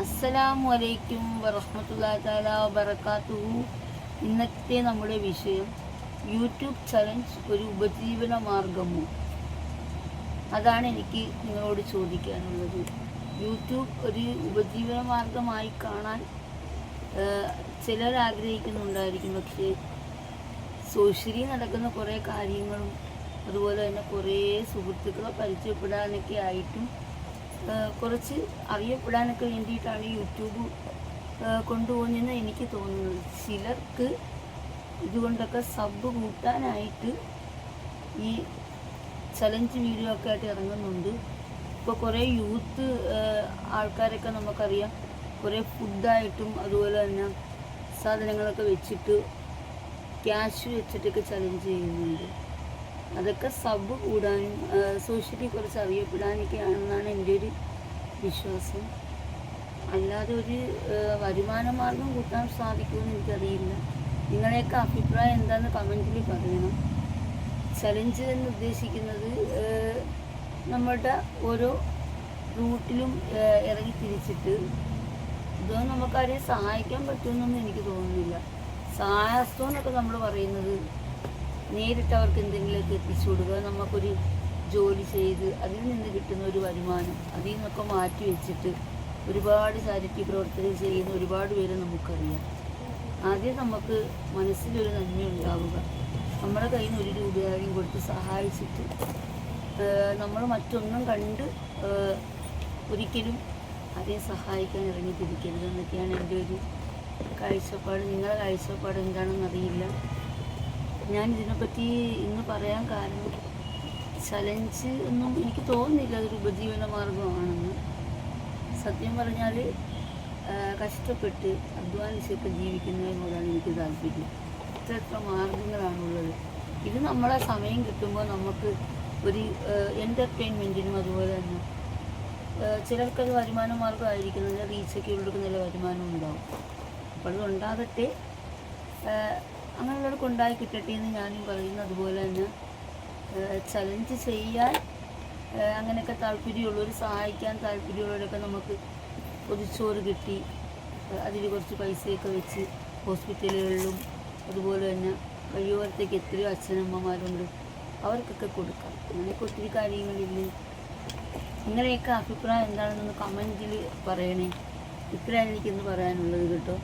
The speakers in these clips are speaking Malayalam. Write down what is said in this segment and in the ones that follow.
അസ്സലാമു അലൈക്കും വറഹ്മത്തുള്ളാഹി തആല വബറകാതുഹു. ഇന്നത്തെ നമ്മുടെ വിഷയം യൂട്യൂബ് ചലഞ്ച് ഒരു ഉപജീവന മാർഗമോ? അതാണ് എനിക്ക് നിങ്ങളോട് ചോദിക്കാനുള്ളത്. യൂട്യൂബ് ഒരു ഉപജീവന മാർഗമായി കാണാൻ ചിലർ ആഗ്രഹിക്കുന്നുണ്ടായിരിക്കും. പക്ഷേ സോഷ്യലി നടക്കുന്ന കുറേ കാര്യങ്ങളും അതുപോലെ തന്നെ കുറേ സുഹൃത്തുക്കളെ പരിചയപ്പെടാനൊക്കെ ആയിട്ടും കുറച്ച് അറിയപ്പെടാനൊക്കെ വേണ്ടിയിട്ടാണ് യൂട്യൂബ് കൊണ്ടുപോകുന്നതെന്ന് എനിക്ക് തോന്നുന്നത്. ചിലർക്ക് ഇതുകൊണ്ടൊക്കെ സബ് കൂട്ടാനായിട്ട് ഈ ചലഞ്ച് വീഡിയോ ഒക്കെ ആയിട്ട് ഇറങ്ങുന്നുണ്ട്. ഇപ്പോൾ കുറേ യൂത്ത് ആൾക്കാരൊക്കെ നമുക്കറിയാം, കുറേ ഫുഡായിട്ടും അതുപോലെ തന്നെ സാധനങ്ങളൊക്കെ വെച്ചിട്ട് ക്യാഷ് വെച്ചിട്ടൊക്കെ ചലഞ്ച് ചെയ്യുന്നുണ്ട്. അതൊക്കെ സബ് കൂടാനും സോഷ്യലി കുറച്ച് അറിയപ്പെടാനൊക്കെയാണെന്നാണ് എൻ്റെ ഒരു വിശ്വാസം. അല്ലാതെ ഒരു വരുമാന മാർഗം കൂട്ടാൻ സാധിക്കുമെന്ന് എനിക്കറിയില്ല. നിങ്ങളെയൊക്കെ അഭിപ്രായം എന്താണെന്ന് കമൻറ്റിൽ പറയണം. ചലഞ്ച് എന്ന് ഉദ്ദേശിക്കുന്നത് നമ്മളുടെ ഓരോ റൂട്ടിലും ഇറങ്ങി തിരിച്ചിട്ട് ഇതൊന്നും നമുക്കാരെയും സഹായിക്കാൻ പറ്റുമെന്നൊന്നും എനിക്ക് തോന്നുന്നില്ല. സഹായസ്ഥം എന്നൊക്കെ നമ്മൾ പറയുന്നത് നേരിട്ട് അവർക്ക് എന്തെങ്കിലുമൊക്കെ എത്തിച്ചു കൊടുക്കുക, നമുക്കൊരു ജോലി ചെയ്ത് അതിൽ നിന്ന് കിട്ടുന്ന ഒരു വരുമാനം, അതിൽ നിന്നൊക്കെ മാറ്റി വെച്ചിട്ട് ഒരുപാട് ചാരിറ്റി പ്രവർത്തനം ചെയ്യുന്ന ഒരുപാട് പേരെ നമുക്കറിയാം. ആദ്യം നമുക്ക് മനസ്സിലൊരു നന്മ ഉണ്ടാവുക, നമ്മുടെ കയ്യിൽ നിന്ന് 1 രൂപയും കൊടുത്ത് സഹായിച്ചിട്ട് നമ്മൾ മറ്റൊന്നും കണ്ട് ഒരിക്കലും ആരെയും സഹായിക്കാൻ ഇറങ്ങി തിരിക്കരുത് എന്നൊക്കെയാണ് എൻ്റെ ഒരു കാഴ്ചപ്പാട്. നിങ്ങളുടെ കാഴ്ചപ്പാട് എന്താണെന്നറിയില്ല. ഞാൻ ഇതിനെപ്പറ്റി ഇന്ന് പറയാൻ കാരണം ചലഞ്ച് ഒന്നും എനിക്ക് തോന്നുന്നില്ല അതൊരു ഉപജീവന മാർഗമാണെന്ന്. സത്യം പറഞ്ഞാൽ കഷ്ടപ്പെട്ട് അധ്വാനിച്ചൊക്കെ ജീവിക്കുന്നതിനോടാണ് എനിക്ക് താല്പര്യം. ഇത്ര മാർഗങ്ങളാണുള്ളത്. ഇത് നമ്മളെ സമയം കിട്ടുമ്പോൾ നമുക്ക് ഒരു എൻ്റർടൈൻമെൻറ്റിനും അതുപോലെ തന്നെ ചിലർക്കത് വരുമാന മാർഗമായിരിക്കുന്നത് റീച്ചൊക്കെ ഉള്ളവർക്ക് നല്ല വരുമാനം ഉണ്ടാവും. അപ്പോൾ അതുണ്ടാകട്ടെ, അങ്ങനെയുള്ളവർക്ക് ഉണ്ടായി കിട്ടട്ടെ എന്ന് ഞാനും പറയുന്നു. അതുപോലെ തന്നെ ചലഞ്ച് ചെയ്യാൻ അങ്ങനെയൊക്കെ താല്പര്യമുള്ളവർ, സഹായിക്കാൻ താല്പര്യമുള്ളവരൊക്കെ നമുക്ക് പൊതിച്ചോറ് കിട്ടി അതിൽ കുറച്ച് പൈസയൊക്കെ വെച്ച് ഹോസ്പിറ്റലുകളിലും അതുപോലെ തന്നെ കഴിയുമ്പോഴത്തേക്ക് എത്രയോ അച്ഛനമ്മമാരുണ്ട്, അവർക്കൊക്കെ കൊടുക്കാം. അങ്ങനെയൊക്കെ ഒത്തിരി കാര്യങ്ങളില്ലേ. നിങ്ങളെയൊക്കെ അഭിപ്രായം എന്താണെന്നൊന്ന് കമൻറ്റിൽ പറയണേ. ഇത്രയാണ് എനിക്കിന്ന് പറയാനുള്ളത് കേട്ടോ.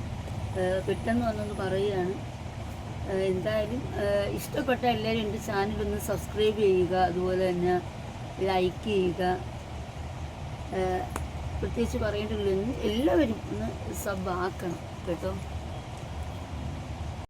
പെട്ടെന്ന് വന്നൊന്ന് പറയുകയാണ്. എന്തായാലും ഇഷ്ടപ്പെട്ട എല്ലാവരും എൻ്റെ ചാനലൊന്ന് സബ്സ്ക്രൈബ് ചെയ്യുക, അതുപോലെ തന്നെ ലൈക്ക് ചെയ്യുക. പ്രത്യേകിച്ച് പറയേണ്ടതില്ല, എല്ലാവരും ഒന്ന് സബ് ആക്കണം കേട്ടോ.